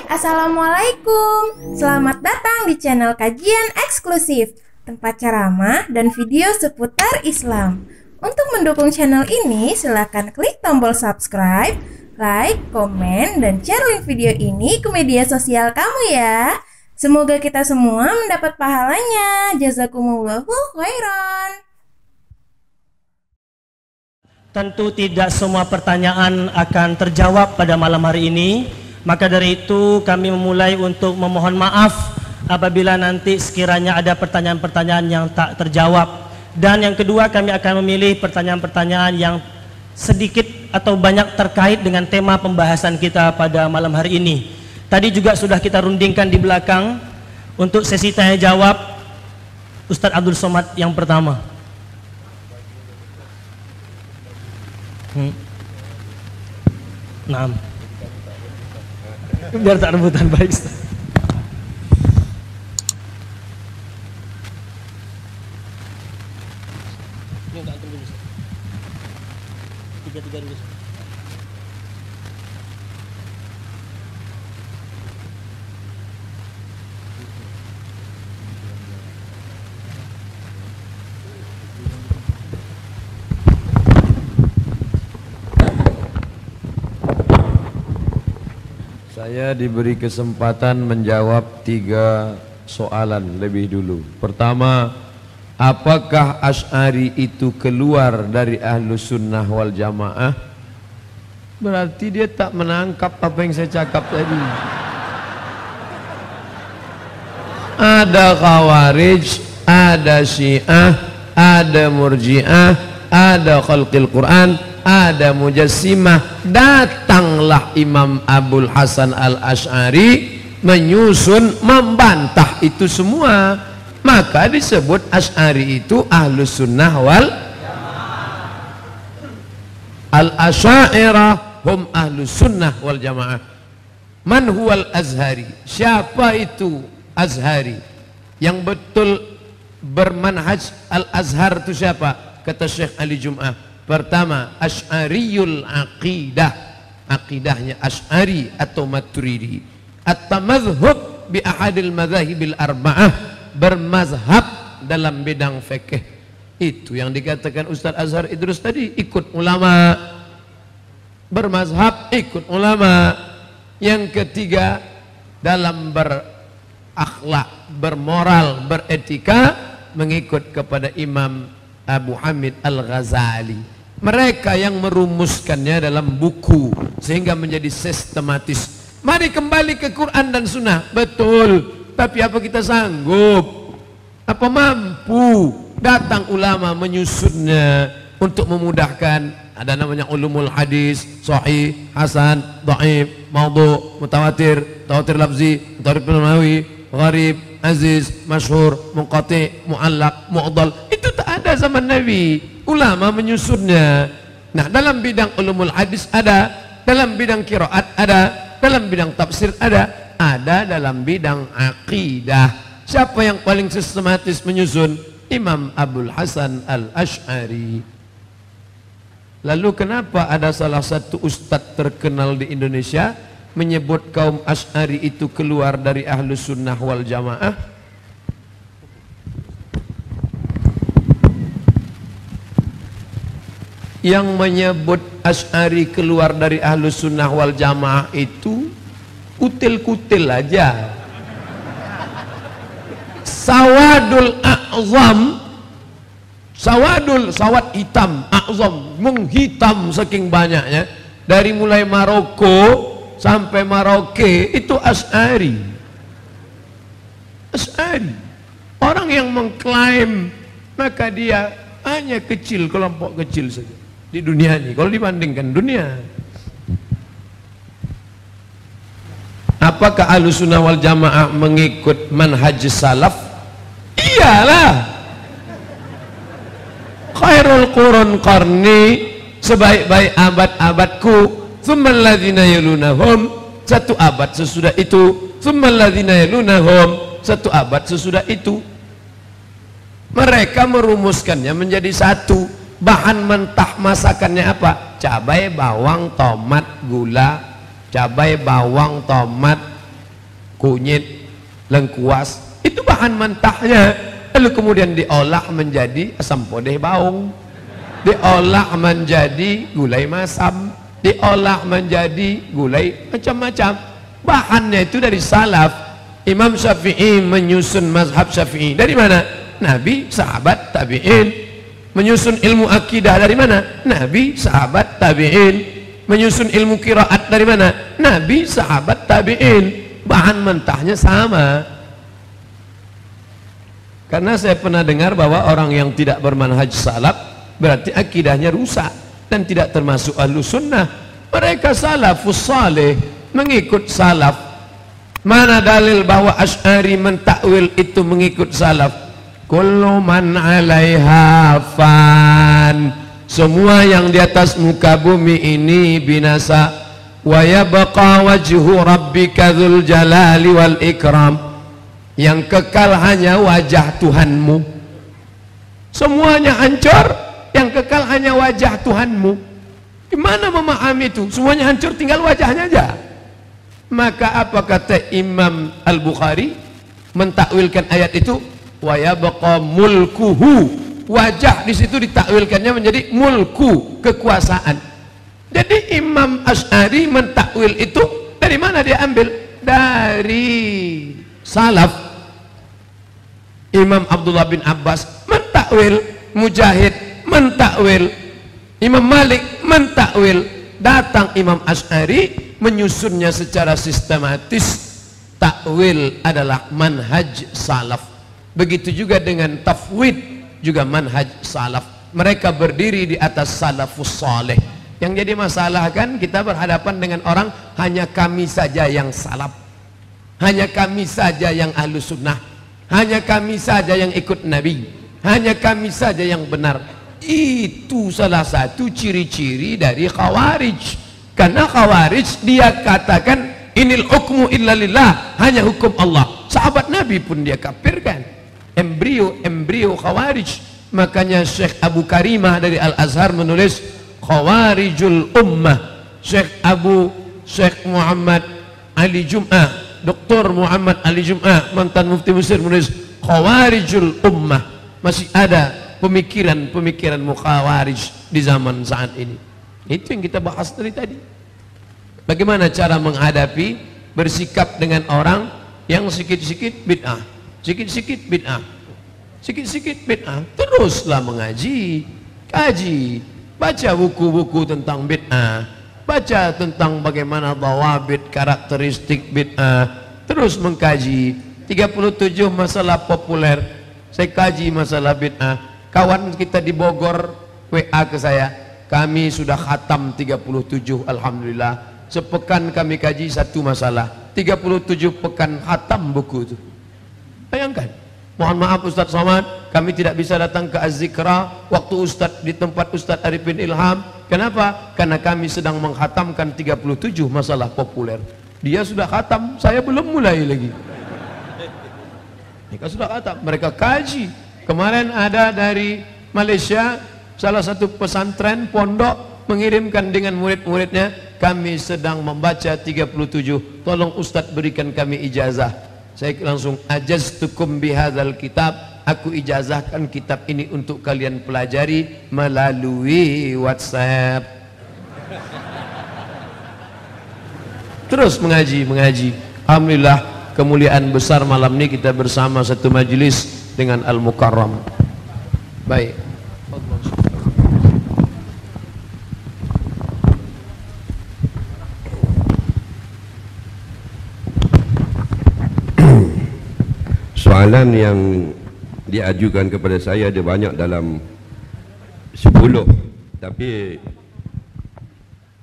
Assalamualaikum. Selamat datang di channel kajian eksklusif, tempat ceramah dan video seputar Islam. Untuk mendukung channel ini, silakan klik tombol subscribe, like, komen, dan share link video ini ke media sosial kamu ya. Semoga kita semua mendapat pahalanya. Jazakumullahu khairan. Tentu tidak semua pertanyaan akan terjawab pada malam hari ini. Maka dari itu kami memulai untuk memohon maaf apabila nanti sekiranya ada pertanyaan-pertanyaan yang tak terjawab. Dan yang kedua, kami akan memilih pertanyaan-pertanyaan yang sedikit atau banyak terkait dengan tema pembahasan kita pada malam hari ini. Tadi juga sudah kita rundingkan di belakang untuk sesi tanya jawab. Ustadz Abdul Somad yang pertama. Nah, biar tak rebutan, baik Ustaz. Ini tak dulu Ustaz. Tiga dulu Ustaz. Saya diberi kesempatan menjawab 3 soalan lebih dulu. Pertama, apakah Asy'ari itu keluar dari Ahlus Sunnah wal Jamaah? Berarti dia tak menangkap apa yang saya cakap tadi. Ada Khawarij, ada Syiah, ada Murji'ah, ada Khalqil Quran, ada Mujassimah. Datanglah Imam Abul Hasan al-Asy'ari menyusun, membantah itu semua. Maka disebut Asy'ari itu Ahlus Sunnah wal Al-Asy'ariyah hum Ahlus Sunnah wal Jamaah. Man huwal Azhari? Siapa itu Azhari? Yang betul bermanhaj Al-Azhar itu siapa? Kata Syekh Ali Jum'ah, pertama, Asy'ariyul aqidah, akidahnya Asy'ari atau Maturidi. At-tamadhhub bi ahadil madzahibil arba'ah, bermazhab dalam bidang fikih. Itu yang dikatakan Ustaz Azhar Idrus tadi, ikut ulama, bermazhab, ikut ulama. Yang ketiga, dalam berakhlak, bermoral, beretika, mengikut kepada Imam Abu Hamid Al-Ghazali. Mereka yang merumuskannya dalam buku sehingga menjadi sistematis. Mari kembali ke Quran dan Sunnah. Betul, tapi apa kita sanggup? Apa mampu? Datang ulama menyusunnya untuk memudahkan. Ada namanya ulumul hadis, sahih, hasan, dhaif, maudhu, mutawatir, tawatir lafzi, mutawatir nawawi, gharib, aziz, masyhur, munqati, muallaq, mu'dal. Itu tak ada zaman Nabi. Ulama menyusunnya. Nah, dalam bidang ulumul hadis ada, dalam bidang qiraat ada, dalam bidang tafsir ada dalam bidang akidah. Siapa yang paling sistematis menyusun? Imam Abul Hasan al-Asy'ari. Lalu kenapa ada salah satu ustadz terkenal di Indonesia menyebut kaum Asy'ari itu keluar dari Ahlus Sunnah wal Jamaah? Yang menyebut Asy'ari keluar dari Ahlus Sunnah wal Jamaah itu kutil-kutil aja. Sawadul a'zam, sawad hitam, a'zam, menghitam saking banyaknya, dari mulai Maroko sampai Maroke, itu Asy'ari. Asy'ari, orang yang mengklaim, maka dia hanya kecil, kelompok kecil saja di dunia ini kalau dibandingkan dunia. Apakah Ahlus Sunnah wal Jamaah mengikut manhaj salaf? Iyalah. Khairul qurun qarni, sebaik-baik abad-abadku, tsummal ladzina yalunahum, satu abad sesudah itu, tsummal ladzina yalunahum, satu abad sesudah itu. Mereka merumuskannya menjadi satu. Bahan mentah masakannya apa? Cabai, bawang, tomat, gula. Cabai, bawang, tomat, kunyit, lengkuas, itu bahan mentahnya. Lalu kemudian diolah menjadi asam podeh baung, diolah menjadi gulai masam, diolah menjadi gulai macam-macam. Bahannya itu dari salaf. Imam Syafi'i menyusun mazhab Syafi'i dari mana? Nabi, sahabat, tabi'in. Menyusun ilmu akidah dari mana? Nabi, sahabat, tabi'in. Menyusun ilmu qiraat dari mana? Nabi, sahabat, tabi'in. Bahan mentahnya sama. Karena saya pernah dengar bahwa orang yang tidak bermanhaj salaf berarti akidahnya rusak dan tidak termasuk ahlus sunnah. Mereka salafus saleh, mengikut salaf. Mana dalil bahwa Asy'ari mentakwil itu mengikut salaf? Kullu man 'alaiha fan, semua yang di atas muka bumi ini binasa. Wa yabqa wajhu rabbika dzul jalali wal ikram, yang kekal hanya wajah Tuhanmu. Semuanya hancur, yang kekal hanya wajah Tuhanmu. Gimana memahami itu? Semuanya hancur, tinggal wajahnya aja. Maka apa kata Imam Al-Bukhari mentakwilkan ayat itu? Wa yabqa mulkuhu, wajah di situ ditakwilkannya menjadi mulku, kekuasaan. Jadi Imam Asy'ari mentakwil itu dari mana dia ambil? Dari salaf. Imam Abdullah bin Abbas mentakwil, Mujahid mentakwil, Imam Malik mentakwil. Datang Imam Asy'ari menyusunnya secara sistematis. Takwil adalah manhaj salaf. Begitu juga dengan tafwid, juga manhaj salaf. Mereka berdiri di atas salafus saleh. Yang jadi masalah kan kita berhadapan dengan orang hanya kami saja yang salaf, hanya kami saja yang ahlus sunnah, hanya kami saja yang ikut Nabi, hanya kami saja yang benar. Itu salah satu ciri-ciri dari khawarij. Karena khawarij dia katakan inil hukmu illa lillah, hanya hukum Allah. Sahabat Nabi pun dia kafirkan. Embrio khawarij. Makanya Syekh Abu Karimah dari Al-Azhar menulis Khawarijul Ummah. Syekh Muhammad Ali Jum'ah, Dr. Muhammad Ali Jum'ah, mantan mufti Mesir, menulis Khawarijul Ummah. Masih ada pemikiran mukhawarij di zaman saat ini. Itu yang kita bahas dari tadi. Bagaimana cara menghadapi, bersikap dengan orang yang sikit-sikit bid'ah, sikit-sikit bid'ah, sikit-sikit bid'ah. Teruslah mengaji, kaji, baca buku-buku tentang bid'ah, baca tentang bagaimana dhawabit, karakteristik bid'ah, terus mengkaji 37 masalah populer. Saya kaji masalah bid'ah. Kawan kita di Bogor WA ke saya, kami sudah khatam 37, alhamdulillah. Sepekan kami kaji satu masalah, 37 pekan khatam buku itu. Bayangkan. Mohon maaf Ustaz Somad, kami tidak bisa datang ke Az-Zikra waktu Ustaz di tempat Ustaz Arifin Ilham. Kenapa? Karena kami sedang menghatamkan 37 masalah populer. Dia sudah khatam, saya belum mulai lagi. Mereka sudah khatam, mereka kaji. Kemarin ada dari Malaysia salah satu pesantren pondok mengirimkan dengan murid-muridnya, kami sedang membaca 37, tolong Ustaz berikan kami ijazah. Saya langsung ajaztukum bihadzal kitab, aku ijazahkan kitab ini untuk kalian pelajari melalui WhatsApp. Terus mengaji. Alhamdulillah, kemuliaan besar malam ini kita bersama satu majelis dengan Al-Mukarram. Baik. Soalan yang diajukan kepada saya ada banyak, dalam 10, tapi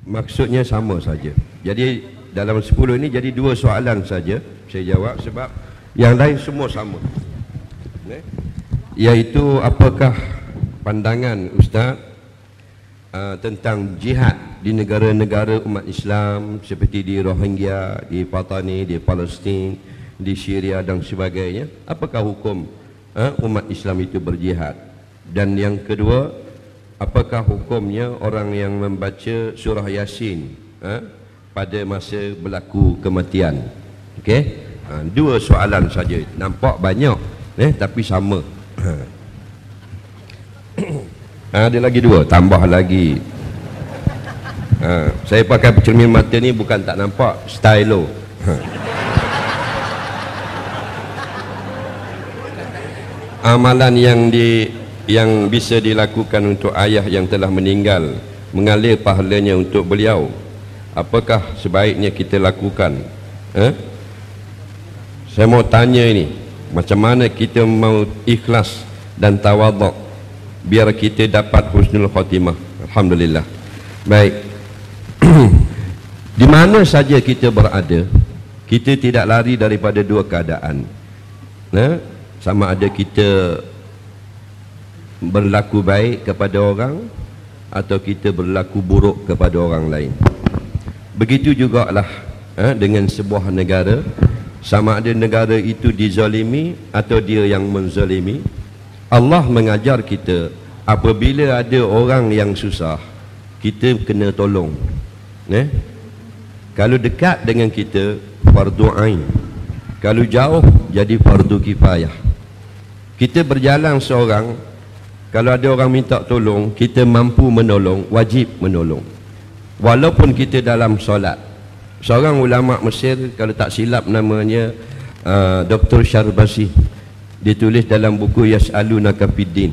maksudnya sama saja. Jadi dalam 10 ini jadi 2 soalan saja saya jawab, sebab yang lain semua sama. Iaitu apakah pandangan Ustaz tentang jihad di negara-negara umat Islam seperti di Rohingya, di Patani, di Palestin, di Syria dan sebagainya. Apakah hukum umat Islam itu berjihad? Dan yang kedua, apakah hukumnya orang yang membaca surah Yasin pada masa berlaku kematian? Okey, Dua soalan saja. Nampak banyak, tapi sama. Ada lagi dua, tambah lagi. Saya pakai cermin mata ni bukan tak nampak, stylo. Amalan yang bisa dilakukan untuk ayah yang telah meninggal, mengalir pahalanya untuk beliau, apakah sebaiknya kita lakukan? Saya mau tanya ini, macam mana kita mau ikhlas dan tawaduk biar kita dapat husnul khatimah? Alhamdulillah. Baik. Di mana saja kita berada, kita tidak lari daripada dua keadaan. Sama ada kita berlaku baik kepada orang atau kita berlaku buruk kepada orang lain. Begitu jugalah dengan sebuah negara, sama ada negara itu dizalimi atau dia yang menzalimi. Allah mengajar kita, apabila ada orang yang susah, kita kena tolong. Kalau dekat dengan kita, fardu ain. Kalau jauh, jadi fardu kifayah. Kita berjalan seorang, kalau ada orang minta tolong, kita mampu menolong, wajib menolong. Walaupun kita dalam solat. Seorang ulama Mesir, kalau tak silap namanya Dr. Syarbasi, dia tulis dalam buku Yas'alunaka Fiddin.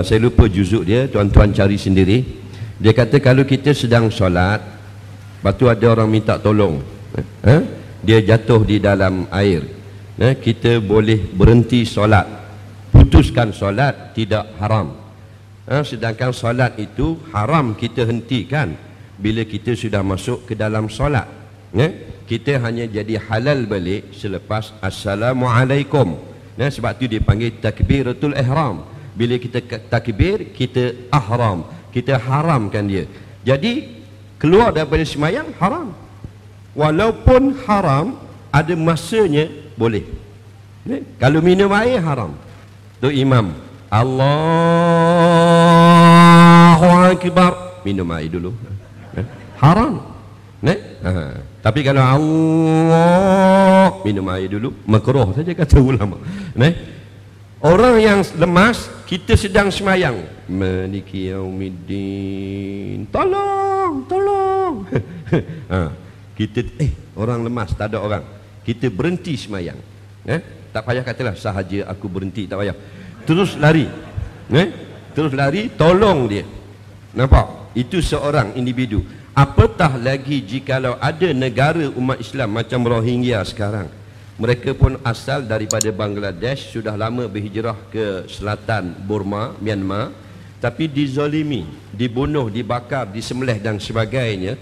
Saya lupa juzuk dia, tuan-tuan cari sendiri. Dia kata kalau kita sedang solat, lepas tu ada orang minta tolong, dia jatuh di dalam air, kita boleh berhenti solat, putuskan solat, tidak haram. Sedangkan solat itu haram kita hentikan bila kita sudah masuk ke dalam solat. Kita hanya jadi halal balik selepas Assalamualaikum. Sebab tu dia panggil takbiratul ihram. Bila kita takbir, kita ahram, kita haramkan dia. Jadi keluar daripada semayang haram. Walaupun haram, ada masanya boleh. Kalau minum air haram. Tu imam Allahu Akbar, minum air dulu, haram. Tapi kalau Allah, minum air dulu, makruh saja kata ulama. Orang yang lemas, kita sedang semayang, Maliki Yaumiddin, tolong, tolong. Kita orang lemas, tak ada orang, kita berhenti semayang. Tak payah katalah sahaja aku berhenti, tak payah. Terus lari, terus lari, tolong dia. Nampak? Itu seorang individu. Apatah lagi jikalau ada negara umat Islam macam Rohingya sekarang. Mereka pun asal daripada Bangladesh, sudah lama berhijrah ke selatan Burma, Myanmar, tapi dizalimi, dibunuh, dibakar, disembelih dan sebagainya.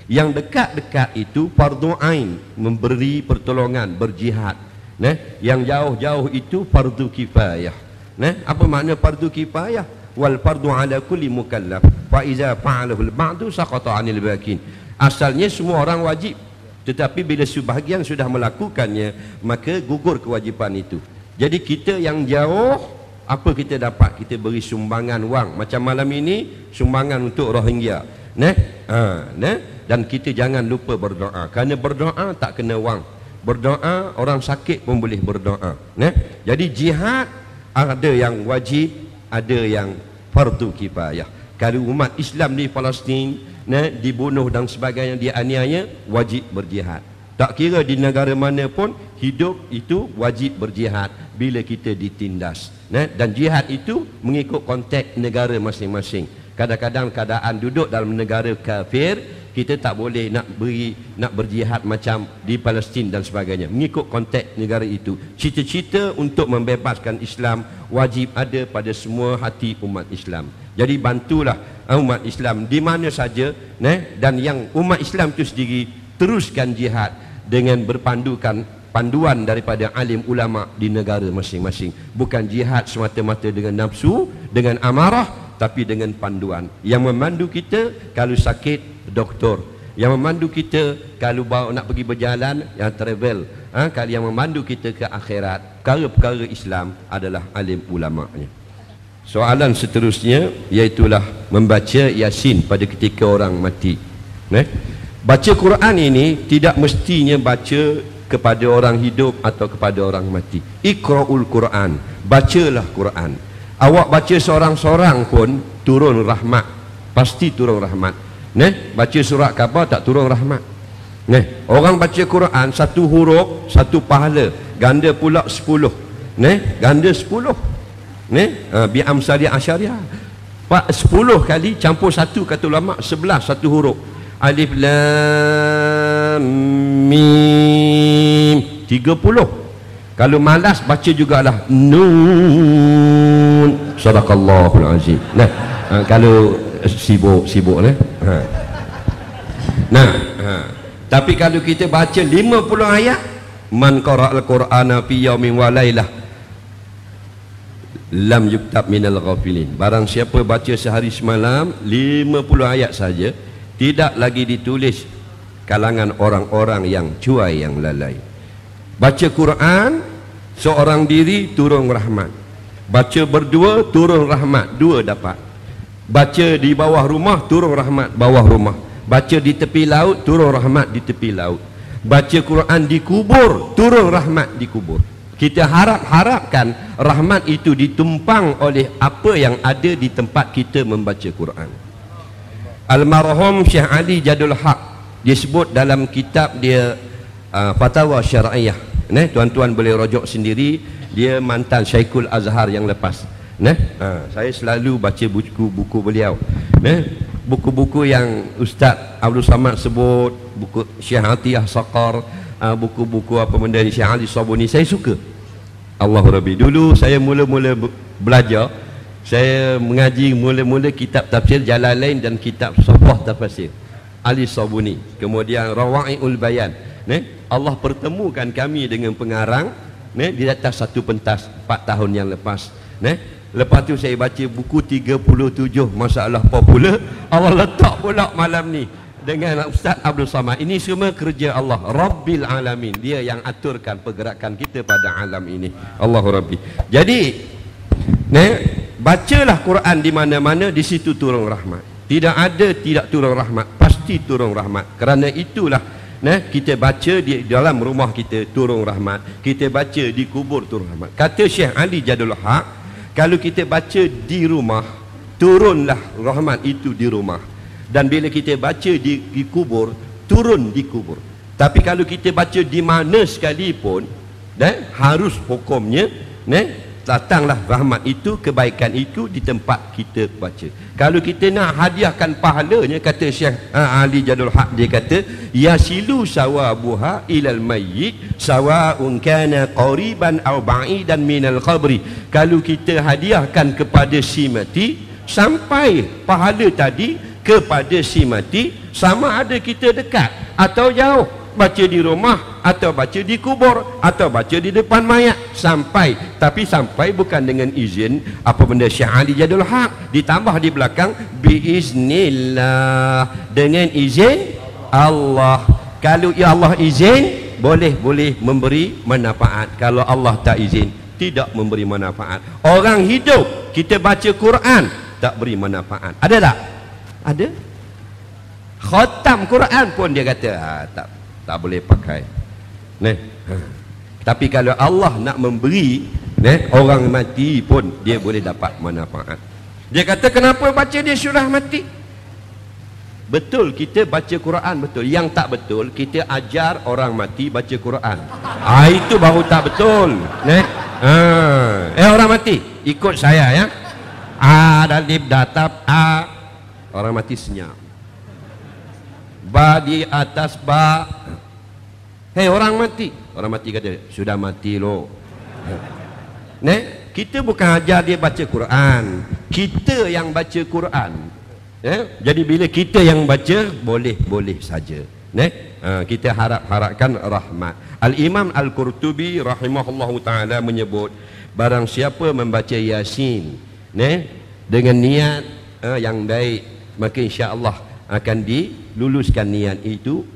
Yang dekat-dekat itu fardu ain, memberi pertolongan, berjihad. Yang jauh-jauh itu fardu kifayah. Apa makna fardu kifayah? Wal fardu ala kulli mukallaf fa iza fa'alahu al-ba'du saqata 'anil bakin. Asalnya semua orang wajib, tetapi bila sebahagian sudah melakukannya, maka gugur kewajipan itu. Jadi kita yang jauh, apa kita dapat? Kita beri sumbangan wang. Macam malam ini sumbangan untuk Rohingya. Dan kita jangan lupa berdoa. Kerana berdoa tak kena wang. Berdoa, orang sakit pun boleh berdoa. Jadi jihad ada yang wajib, ada yang fardu kifayah. Kalau umat Islam di Palestin dibunuh dan sebagainya, dianiaya, wajib berjihad. Tak kira di negara mana pun, hidup itu wajib berjihad bila kita ditindas. Dan jihad itu mengikut konteks negara masing-masing. Kadang-kadang keadaan duduk dalam negara kafir, kita tak boleh nak berjihad macam di Palestin dan sebagainya, mengikut konteks negara itu. Cita-cita untuk membebaskan Islam wajib ada pada semua hati umat Islam. Jadi bantulah umat Islam di mana saja, dan yang umat Islam itu sendiri teruskan jihad dengan berpandukan panduan daripada alim ulama di negara masing-masing. Bukan jihad semata-mata dengan nafsu, dengan amarah, tapi dengan panduan. Yang memandu kita kalau sakit, doktor. Yang memandu kita kalau bawa nak pergi berjalan, yang travel. Kalau yang memandu kita ke akhirat, perkara-perkara Islam adalah alim ulama'nya. Soalan seterusnya iaitulah membaca Yasin pada ketika orang mati. Baca Quran ini tidak mestinya baca kepada orang hidup atau kepada orang mati. Iqra'ul Quran, bacalah Quran. Awak baca seorang-seorang pun turun rahmat, pasti turun rahmat. Baca surat khabar tak turun rahmat. Orang baca Quran satu huruf satu pahala, ganda pula 10. Ganda 10. Bi amsali asyariah. 10 kali campur satu, kata ulama 11 satu huruf. Alif lam mim 30. Kalau malas baca jugalah nun. Sadaqallahul azim. Kalau sibuk tapi kalau kita baca 50 ayat, man qara'al qur'ana fi yaumin wa lailah lam yuktab minal ghafilin. Barang siapa baca sehari semalam 50 ayat saja, tidak lagi ditulis kalangan orang-orang yang cuai, yang lalai. Baca Quran seorang diri turun rahmat, baca berdua turun rahmat, 2 dapat. Baca di bawah rumah turun rahmat bawah rumah, baca di tepi laut turun rahmat di tepi laut, baca Quran di kubur turun rahmat di kubur. Kita harapkan rahmat itu ditumpang oleh apa yang ada di tempat kita membaca Quran. Almarhum Syekh Ali Jadul Haq disebut dalam kitab dia Fatwa Syar'iyah. Tuan-tuan boleh rujuk sendiri, dia mantan Syekhul Azhar yang lepas. Saya selalu baca buku-buku beliau. Buku-buku yang Ustaz Abdul Samad sebut, buku Syekh Atiyah Saqar, buku-buku apa benda ni Syekh Ali Sabuni, saya suka. Allahu Rabbi. Dulu saya mula-mula belajar, saya mengaji mula-mula kitab tafsir Jalalain dan kitab Safwah Tafsir Ali Sabuni, kemudian Rawa'iul Bayan. Allah pertemukan kami dengan pengarang di atas satu pentas 4 tahun yang lepas. Lepas tu saya baca buku 37 masalah popular, Allah letak pula malam ni dengan Ustaz Abdul Samad. Ini semua kerja Allah Rabbil Alamin, dia yang aturkan pergerakan kita pada alam ini. Allahu Rabbi. Jadi bacalah Quran di mana-mana, di situ turun rahmat. Tidak ada tidak turun rahmat, pasti turun rahmat. Kerana itulah kita baca di dalam rumah kita turun rahmat, kita baca di kubur turun rahmat. Kata Syekh Ali Jadul Haq, kalau kita baca di rumah turunlah rahmat itu di rumah, dan bila kita baca di kubur turun di kubur. Tapi kalau kita baca di mana sekalipun, harus hukumnya datanglah rahmat itu, kebaikan itu di tempat kita baca. Kalau kita nak hadiahkan pahalanya, kata Syekh Ali Jadul Haq, dia kata yasilu sawabuha ilal mayyit sawa'un kana qariban aw ba'idan minal qabri. Kalau kita hadiahkan kepada si mati, sampai pahala tadi kepada si mati, sama ada kita dekat atau jauh, baca di rumah atau baca di kubur atau baca di depan mayat, sampai. Tapi sampai bukan dengan izin apa benda Syekh Ali Jadul Haq, ditambah di belakang biiznillah, dengan izin Allah. Kalau ya Allah izin, boleh memberi manfaat. Kalau Allah tak izin, tidak memberi manfaat. Orang hidup kita baca Quran tak beri manfaat, ada tak? Ada. Khatam Quran pun dia kata tak boleh pakai. Tapi kalau Allah nak memberi, orang mati pun dia boleh dapat manfaat. Dia kata kenapa baca dia surah mati? Betul kita baca Quran, betul. Yang tak betul kita ajar orang mati baca Quran. Itu baru tak betul. Orang mati ikut saya ya. Dalib datab orang mati senyap. Ba di atas ba. Hei orang mati kata sudah mati loh. Kita bukan ajar dia baca Quran, kita yang baca Quran. Jadi bila kita yang baca, boleh saja. Kita harapkan rahmat. Al-Imam Al-Qurtubi rahimahullahu ta'ala menyebut, barang siapa membaca Yasin dengan niat yang baik, maka insya-Allah akan diluluskan niat itu.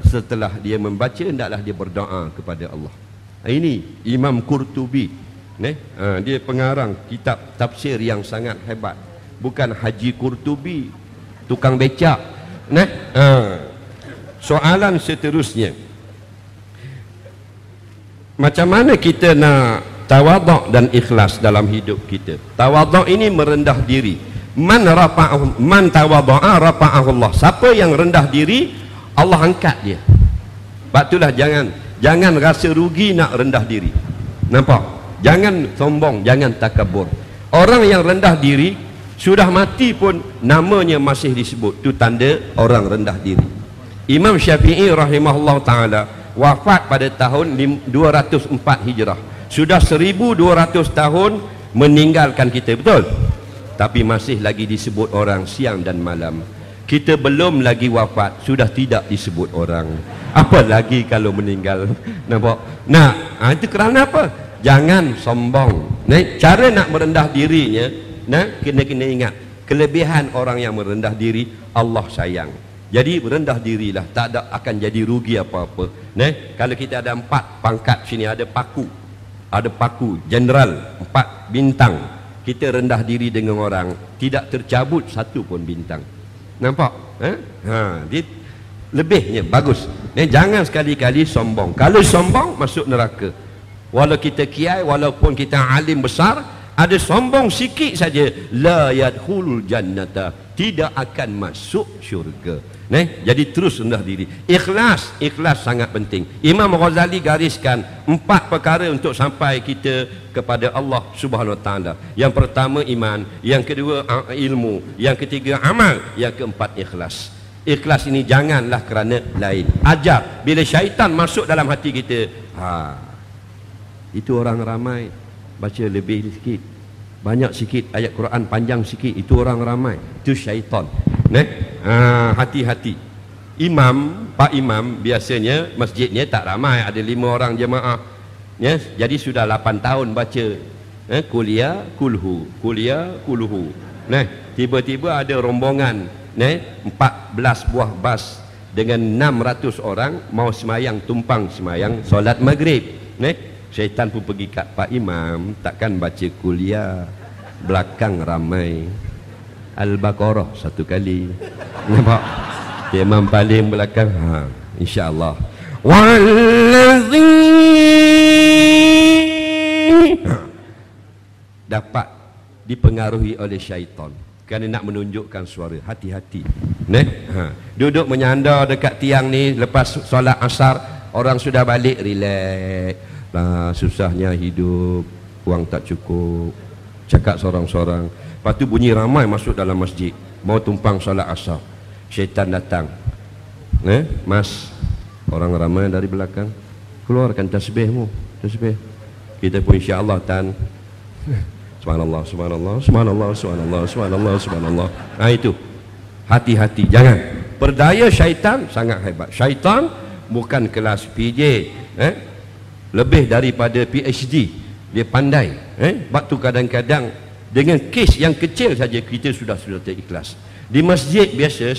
Setelah dia membaca, hendaklah dia berdoa kepada Allah. Ini Imam Qurtubi, dia pengarang kitab tafsir yang sangat hebat. Bukan Haji Qurtubi tukang becak. Soalan seterusnya, Macam mana kita nak tawaduk dan ikhlas dalam hidup kita? Tawaduk ini merendah diri. Man tawadu'a rafa'ahu Allah. Siapa yang rendah diri, Allah angkat dia. Sebab itulah jangan rasa rugi nak rendah diri. Nampak? Jangan sombong, jangan takabur. Orang yang rendah diri sudah mati pun namanya masih disebut. Itu tanda orang rendah diri. Imam Syafi'i rahimahullah ta'ala wafat pada tahun 204 Hijrah. Sudah 1200 tahun meninggalkan kita, betul? Tapi masih lagi disebut orang siang dan malam. Kita belum lagi wafat, sudah tidak disebut orang. Apa lagi kalau meninggal? Nampak? Nah, itu kerana apa? Jangan sombong. Nah, cara nak merendah dirinya, nah, kena ingat, kelebihan orang yang merendah diri, Allah sayang. Jadi rendah dirilah, tak ada akan jadi rugi apa-apa. Nah, kalau kita ada 4 pangkat sini, ada paku jenderal 4 bintang, kita rendah diri dengan orang, tidak tercabut satu pun bintang. Nampak? Lebihnya bagus. Jangan sekali-kali sombong. Kalau sombong masuk neraka. Walau kita kiai, walaupun kita alim besar, ada sombong sikit saja, la yadkhulul jannata, tidak akan masuk syurga. Jadi terus rendah diri. Ikhlas sangat penting. Imam Ghazali gariskan 4 perkara untuk sampai kita kepada Allah Subhanahu Wa Taala. Yang pertama iman, yang kedua ilmu, yang ketiga amal, yang keempat ikhlas. Ikhlas ini janganlah kerana lain. Ajar bila syaitan masuk dalam hati kita, itu orang ramai baca lebih sikit, banyak sikit, ayat Quran panjang sikit, itu orang ramai, itu syaitan. Hati-hati. Pak imam biasanya masjidnya tak ramai, ada 5 orang jemaah. Jadi sudah 8 tahun baca kuliah kulhu. Tiba-tiba ada rombongan 14 buah bas dengan 600 orang mau semayang, tumpang semayang solat maghrib. Syaitan pun pergi kat Pak Imam, takkan baca kuliah belakang ramai, Al-Baqarah 1 kali. Nampak? Imam paling belakang, insya-Allah. Wallazi dapat dipengaruhi oleh syaitan kerana nak menunjukkan suara. Hati-hati. Duduk menyandar dekat tiang ni lepas solat asar, orang sudah balik, relax. Susahnya hidup, wang tak cukup, cakap sorang-sorang. Lepas tu bunyi ramai masuk dalam masjid, mau tumpang solat asar. Syaitan datang, mas, orang ramai dari belakang, keluarkan tasbihmu, tasbih. Kita pun insya-Allah tan subhanallah, subhanallah, subhanallah, subhanallah, subhanallah, subhanallah. Itu hati-hati, jangan. Berdaya syaitan sangat hebat. Syaitan bukan kelas PJ, lebih daripada PhD. Dia pandai. Waktu kadang-kadang dengan kes yang kecil saja kita sudah terikhlas. Di masjid biasa,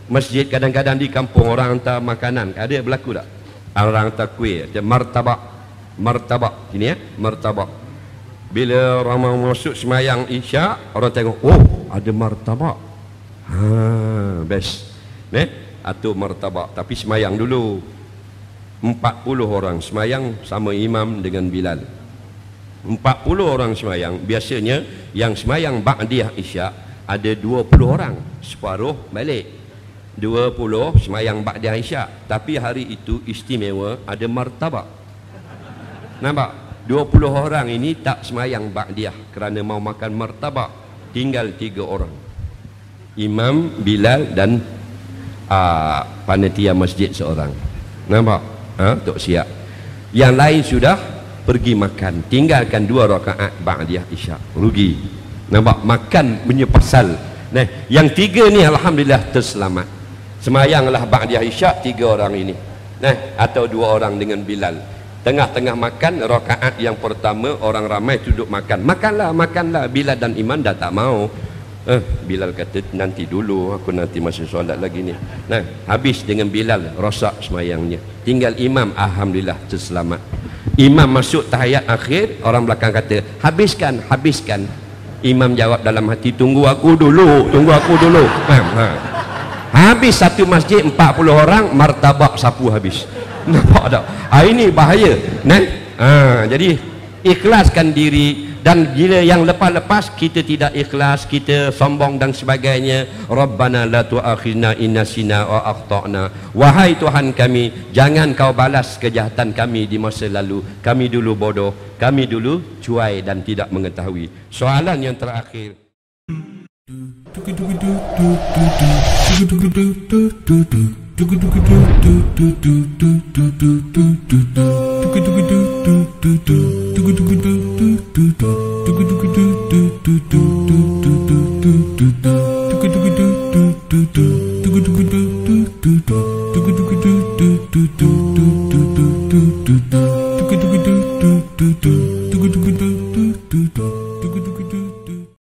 masjid kadang-kadang di kampung orang hantar makanan, ada berlaku tak? Orang hantar kuih, ada martabak ini martabak. Bila orang mau masuk semayang isyak, orang tengok, ada martabak. Best. Atau martabak, tapi semayang dulu. 40 orang semayang sama imam dengan Bilal. 40 orang semayang. Biasanya yang semayang ba'diyah isyak ada 20 orang, separuh balik. 20 semayang ba'diyah isyak, tapi hari itu istimewa, ada martabak. Nampak? 20 orang ini tak semayang ba'diyah kerana mau makan martabak. Tinggal 3 orang, imam, Bilal dan panitia masjid seorang. Nampak? Tok siap. Yang lain sudah pergi makan, tinggalkan 2 rakaat ba'diyah isyak, rugi. Nampak? Makan punya pasal. Yang 3 ni alhamdulillah terselamat. Semayanglah ba'diyah isyak 3 orang ini. Atau 2 orang dengan Bilal. Tengah-tengah makan, rakaat yang pertama orang ramai duduk makan. Makanlah. Bilal dan Imam dah tak mau. Bilal kata, nanti dulu, aku nanti masih solat lagi ni. Habis dengan Bilal, rosak semayangnya. Tinggal Imam, alhamdulillah terselamat. Imam masuk tahiyat akhir, orang belakang kata, habiskan. Imam jawab dalam hati, tunggu aku dulu. Habis satu masjid 40 orang, martabak sapu habis. Nampak tak? Ini bahaya. Jadi ikhlaskan diri. Dan bila yang lepas-lepas kita tidak ikhlas, kita sombong dan sebagainya, Rabbana la tu'akhidna in nasina wa akhtana. Wahai Tuhan kami, jangan kau balas kejahatan kami di masa lalu. Kami dulu bodoh, kami dulu cuai dan tidak mengetahui. Soalan yang terakhir,